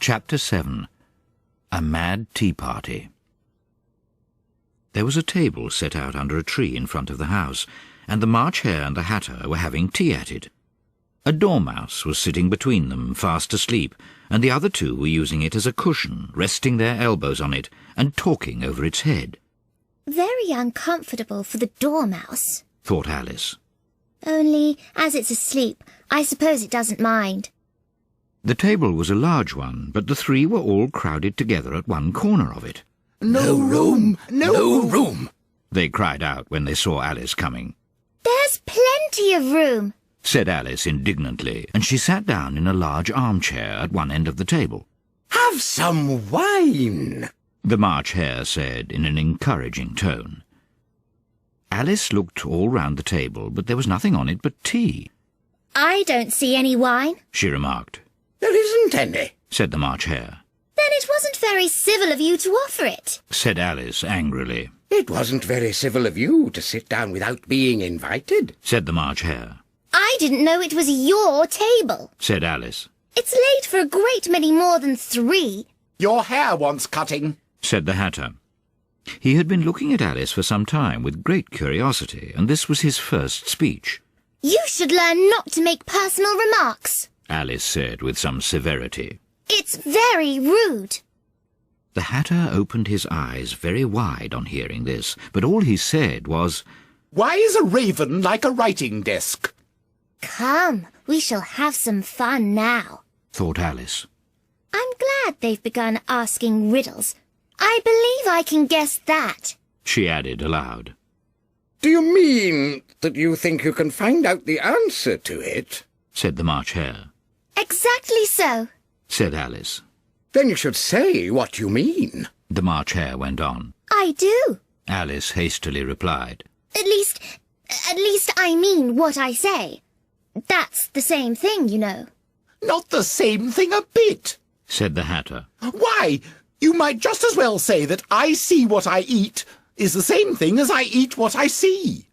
Chapter 7. A Mad Tea Party. There was a table set out under a tree in front of the house, and the March Hare and the Hatter were having tea at it. A dormouse was sitting between them, fast asleep, and the other two were using it as a cushion, resting their elbows on it and talking over its head. Very uncomfortable for the dormouse, thought Alice. Only, as it's asleep, I suppose it doesn't mind. The table was a large one, but the three were all crowded together at one corner of it. No room! No room! They cried out when they saw Alice coming. There's plenty of room, said Alice indignantly, and she sat down in a large armchair at one end of the table. Have some wine, the March Hare said in an encouraging tone. Alice looked all round the table, but there was nothing on it but tea. I don't see any wine, she remarked. There isn't any, said the March Hare. Then it wasn't very civil of you to offer it, said Alice angrily. It wasn't very civil of you to sit down without being invited, said the March Hare. I didn't know it was your table, said Alice. It's late for a great many more than 3. Your hair wants cutting, said the Hatter. He had been looking at Alice for some time with great curiosity, and this was his first speech. You should learn not to make personal remarks, Alice said with some severity. It's very rude. The Hatter opened his eyes very wide on hearing this, but all he said was, Why is a raven like a writing desk? Come, we shall have some fun now, thought Alice. I'm glad they've begun asking riddles. I believe I can guess that, she added aloud. Do you mean that you think you can find out the answer to it? Said the March Hare. Exactly so, said Alice. Then you should say what you mean, the March Hare went on. I do, Alice hastily replied. At least I mean what I say. That's the same thing, you know. Not the same thing a bit, said the Hatter. Why, you might just as well say that I see what I eat is the same thing as I eat what I see.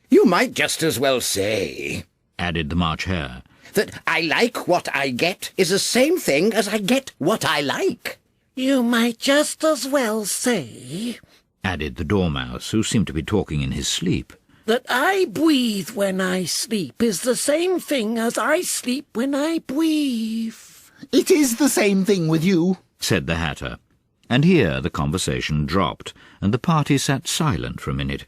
You might just as well say, added the March Hare, that I like what I get is the same thing as I get what I like. You might just as well say, added the Dormouse, who seemed to be talking in his sleep, that I breathe when I sleep is the same thing as I sleep when I breathe. It is the same thing with you, said the Hatter. And here the conversation dropped, and the party sat silent for a minute,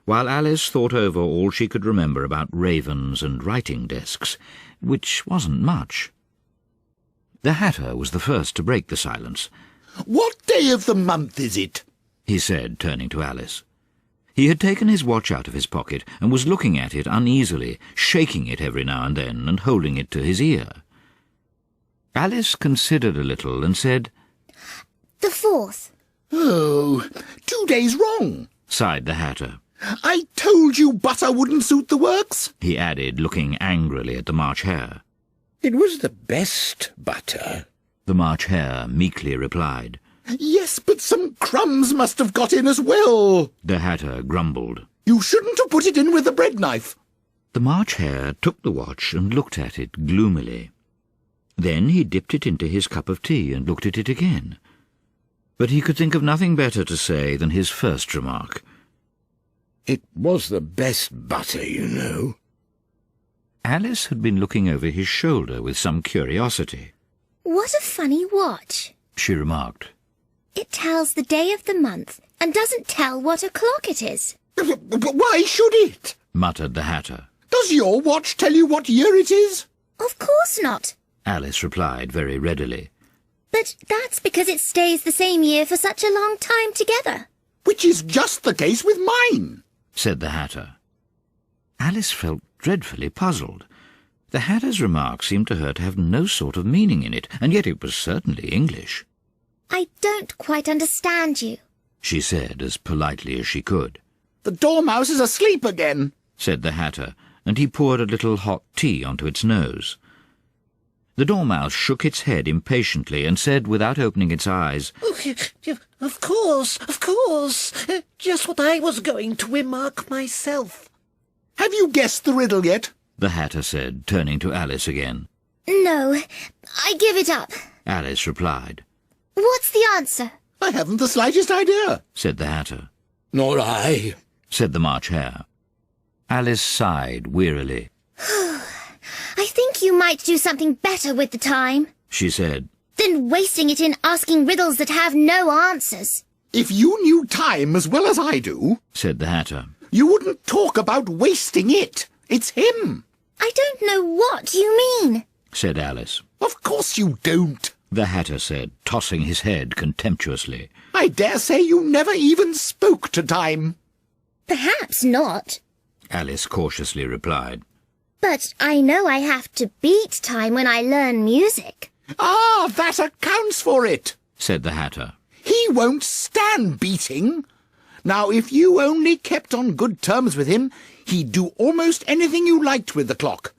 while Alice thought over all she could remember about ravens and writing desks, which wasn't much. The Hatter was the first to break the silence. What day of the month is it? He said, turning to Alice. He had taken his watch out of his pocket and was looking at it uneasily, shaking it every now and then and holding it to his ear. Alice considered a little and said, The 4th. Oh, 2 days wrong, sighed the Hatter. I told you butter wouldn't suit the works, he added, looking angrily at the March Hare. It was the best butter, the March Hare meekly replied. Yes, but some crumbs must have got in as well, the Hatter grumbled. You shouldn't have put it in with a bread knife. The March Hare took the watch and looked at it gloomily. Then he dipped it into his cup of tea and looked at it again. But he could think of nothing better to say than his first remark. It was the best butter, you know. Alice had been looking over his shoulder with some curiosity. What a funny watch, she remarked. It tells the day of the month and doesn't tell what o'clock it is. But why should it? Muttered the Hatter. Does your watch tell you what year it is? Of course not, Alice replied very readily. But that's because it stays the same year for such a long time together. Which is just the case with mine, said the Hatter. Alice felt dreadfully puzzled. The Hatter's remark seemed to her to have no sort of meaning in it, and yet it was certainly English. I don't quite understand you, she said as politely as she could. The Dormouse is asleep again, said the Hatter, and he poured a little hot tea onto its nose. The Dormouse shook its head impatiently and said, without opening its eyes, Of course, just what I was going to remark myself. Have you guessed the riddle yet? the Hatter said, turning to Alice again. No, I give it up, Alice replied. What's the answer? I haven't the slightest idea, said the Hatter. Nor I, said the March Hare. Alice sighed wearily. I think you might do something better with the time She said. than wasting it in asking riddles that have no answers. If you knew time as well as I do, said the Hatter. you wouldn't talk about wasting it. It's him. I don't know what you mean. said Alice. Of course you don't. The Hatter said, tossing his head contemptuously. I dare say you never even spoke to time. Perhaps not. Alice cautiously replied. But I know I have to beat time when I learn music. Ah, that accounts for it, said the Hatter. He won't stand beating. Now, if you only kept on good terms with him, he'd do almost anything you liked with the clock.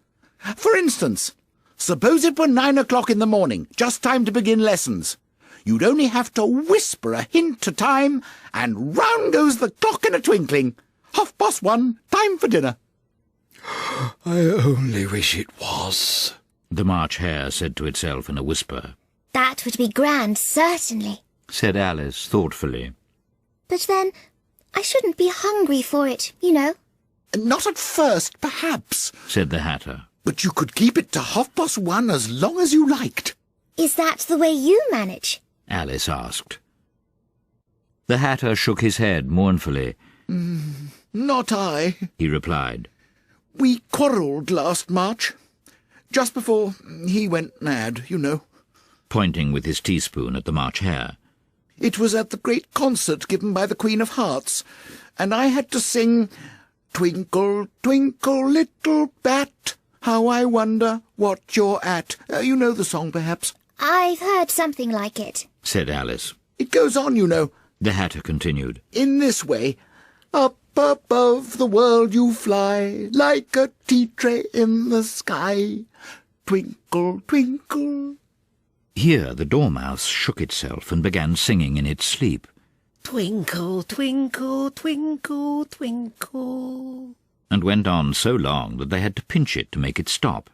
For instance, suppose it were 9 o'clock in the morning, just time to begin lessons. You'd only have to whisper a hint to time, and round goes the clock in a twinkling. 1:30, time for dinner. I only wish it was, the March Hare said to itself in a whisper. That would be grand, certainly. Said Alice thoughtfully. But then, I shouldn't be hungry for it, you know. Not at first, perhaps, said the Hatter. but you could keep it to 1:30 as long as you liked. Is that the way you manage? Alice asked. The Hatter shook his head mournfully. Not I. He replied. We quarrelled last March. Just before he went mad, you know. Pointing with his teaspoon at the March Hare. It was at the great concert given by the Queen of Hearts, and I had to sing, "Twinkle, twinkle, little bat, how I wonder what you're at." You know the song, perhaps? I've heard something like it. Said Alice. It goes on, you know, The Hatter continued. in this way. Up above the world you fly, like a tea-tray in the sky. Twinkle, twinkle. Here the Dormouse shook itself and began singing in its sleep. Twinkle, twinkle, twinkle, twinkle. And went on so long that they had to pinch it to make it stop.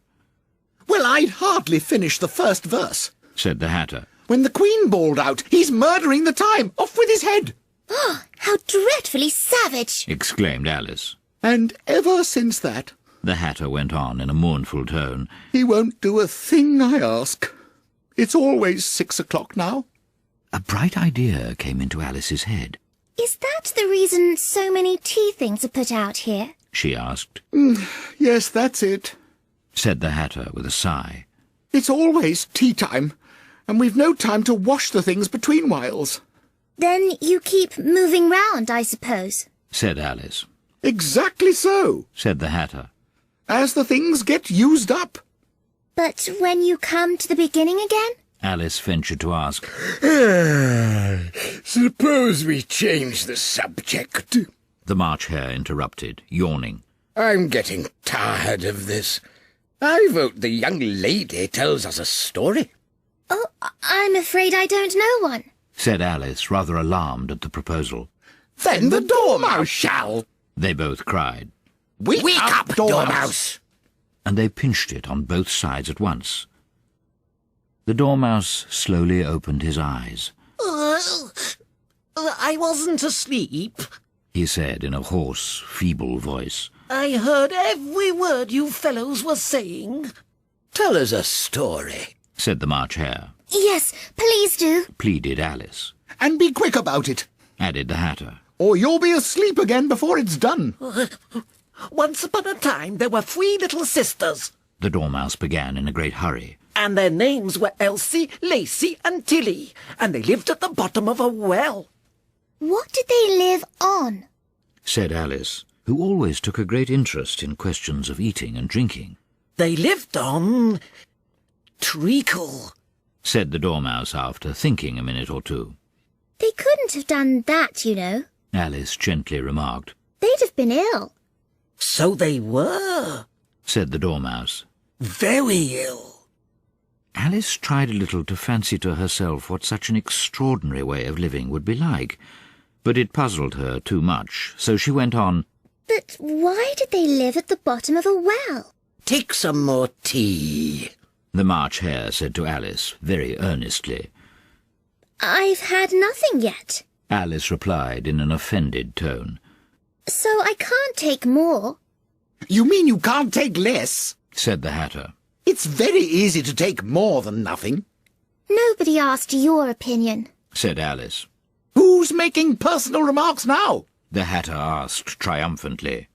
Well, I'd hardly finished the first verse, Said the Hatter. when the Queen bawled out, "He's murdering the time! Off with his head!" Oh, how dreadfully savage! Exclaimed Alice. And ever since that, The Hatter went on in a mournful tone. he won't do a thing I ask. It's always 6 o'clock now. A bright idea came into Alice's head. Is that the reason so many tea things are put out here? She asked. Yes, that's it. Said the Hatter with a sigh. It's always tea time, and we've no time to wash the things between whiles. Then you keep moving round, I suppose. Said Alice. Exactly so, Said the Hatter. as the things get used up. But when you come to the beginning again? Alice ventured to ask. Suppose we change the subject. The March Hare interrupted, yawning. I'm getting tired of this. I vote the young lady tells us a story. Oh, I'm afraid I don't know one. Said Alice, rather alarmed at the proposal. Then the Dormouse shall. They both cried, Wake up, Dormouse! and they pinched it on both sides at once. The Dormouse slowly opened his eyes. I wasn't asleep. He said in a hoarse, feeble voice. I heard every word you fellows were saying. Tell us a story. Said the March Hare. Yes, please do. Pleaded Alice. And be quick about it, Added the Hatter. or you'll be asleep again before it's done. Once upon a time there were 3 little sisters, The Dormouse began in a great hurry. and their names were Elsie, Lacey, and Tilly, and they lived at the bottom of a well. What did they live on? Said Alice, who always took a great interest in questions of eating and drinking. They lived on treacle. Said the Dormouse after thinking a minute or two. They couldn't have done that, you know. Alice gently remarked. They'd have been ill. So they were. Said the Dormouse. Very ill. Alice tried a little to fancy to herself what such an extraordinary way of living would be like, but it puzzled her too much, so she went on. But why did they live at the bottom of a well? Take some more tea. the March Hare said to Alice very earnestly. I've had nothing yet. Alice replied in an offended tone. So I can't take more. You mean you can't take less? Said the Hatter. It's very easy to take more than nothing. Nobody asked your opinion, said Alice. Who's making personal remarks now? The Hatter asked triumphantly.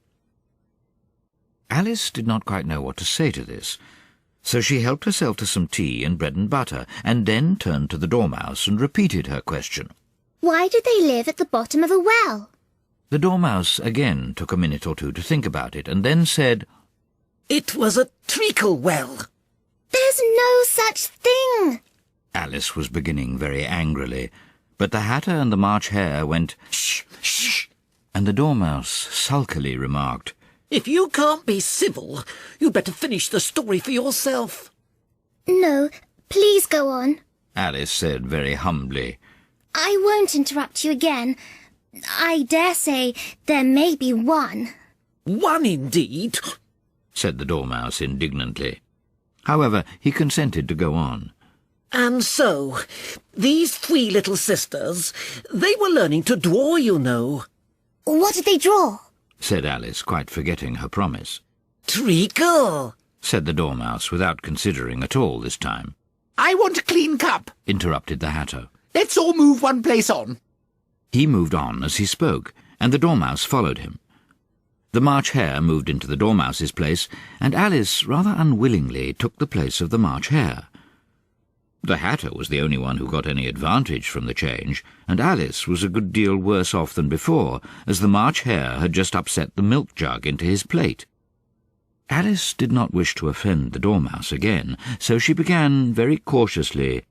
Alice did not quite know what to say to this, so she helped herself to some tea and bread and butter, and then turned to the Dormouse and repeated her question. Why did they live at the bottom of a well? The Dormouse again took a minute or two to think about it, and then said, It was a treacle well. There's no such thing. Alice was beginning very angrily, but the Hatter and the March Hare went, Shh, shh. And the Dormouse sulkily remarked, If you can't be civil, you'd better finish the story for yourself. No, please go on. Alice said very humbly. I won't interrupt you again. I dare say there may be one. One indeed, said the Dormouse indignantly. However, he consented to go on. And so, these 3 little sisters, they were learning to draw, you know. What did they draw? Said Alice, quite forgetting her promise. Treacle, said the Dormouse, without considering at all this time. I want a clean cup, interrupted the Hatter. Let's all move one place on. He moved on as he spoke, and the Dormouse followed him. The March Hare moved into the Dormouse's place, and Alice, rather unwillingly, took the place of the March Hare. The Hatter was the only one who got any advantage from the change, and Alice was a good deal worse off than before, as the March Hare had just upset the milk jug into his plate. Alice did not wish to offend the Dormouse again, so she began very cautiously,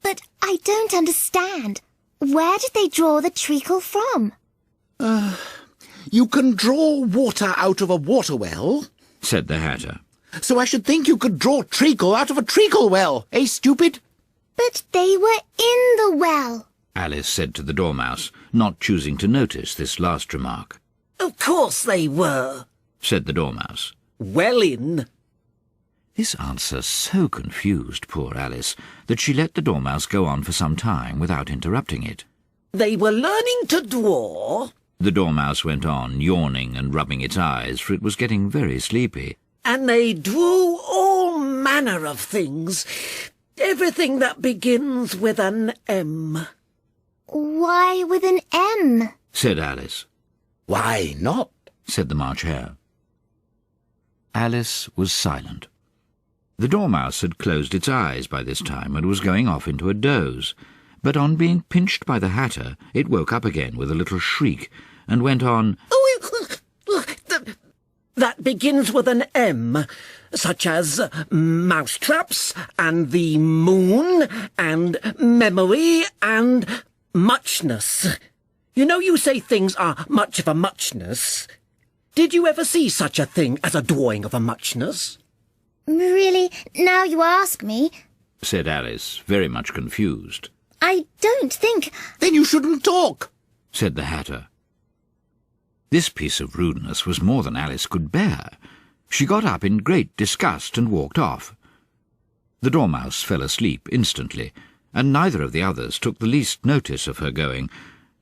But I don't understand. Where did they draw the treacle from? You can draw water out of a water well, said the Hatter. so I should think you could draw treacle out of a treacle well, eh, stupid? But they were in the well. Alice said to the Dormouse, not choosing to notice this last remark. Of course they were, said the Dormouse. well in. This answer so confused poor Alice that she let the Dormouse go on for some time without interrupting it. They were learning to draw, The Dormouse went on, yawning and rubbing its eyes, for it was getting very sleepy. and they drew all manner of things. Everything that begins with an M. Why with an M? Said Alice. Why not? Said the March Hare. Alice was silent. The Dormouse had closed its eyes by this time and was going off into a doze, but on being pinched by the Hatter, it woke up again with a little shriek, and went on, That begins with an M, such as mousetraps, and the moon, and memory, and muchness. You know you say things are much of a muchness. Did you ever see such a thing as a drawing of a muchness? Really, now you ask me, said Alice, very much confused. I don't think... Then you shouldn't talk, said the Hatter. This piece of rudeness was more than Alice could bear. She got up in great disgust and walked off. The Dormouse fell asleep instantly, and neither of the others took the least notice of her going,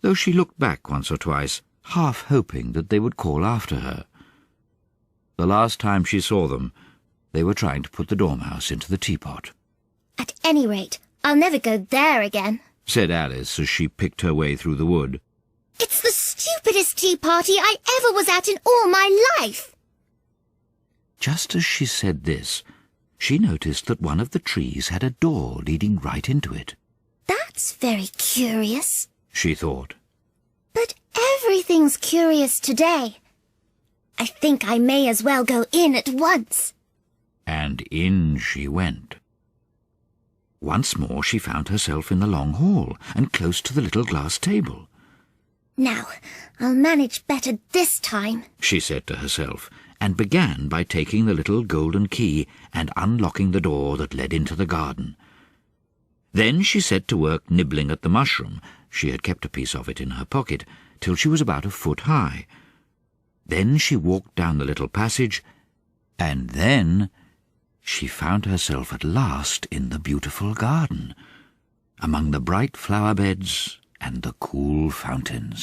though she looked back once or twice, half hoping that they would call after her. The last time she saw them, they were trying to put the Dormouse into the teapot. At any rate, I'll never go there again, said Alice as she picked her way through the wood. It's the stupidest tea party I ever was at in all my life. Just as she said this, she noticed that one of the trees had a door leading right into it. That's very curious. She thought. But everything's curious today. I think I may as well go in at once. And in she went. Once more she found herself in the long hall, and close to the little glass table. Now, I'll manage better this time, she said to herself, and began by taking the little golden key and unlocking the door that led into the garden. Then she set to work nibbling at the mushroom. She had kept a piece of it in her pocket, till she was about a foot high. Then she walked down the little passage, and then she found herself at last in the beautiful garden, among the bright flower beds and the cool fountains.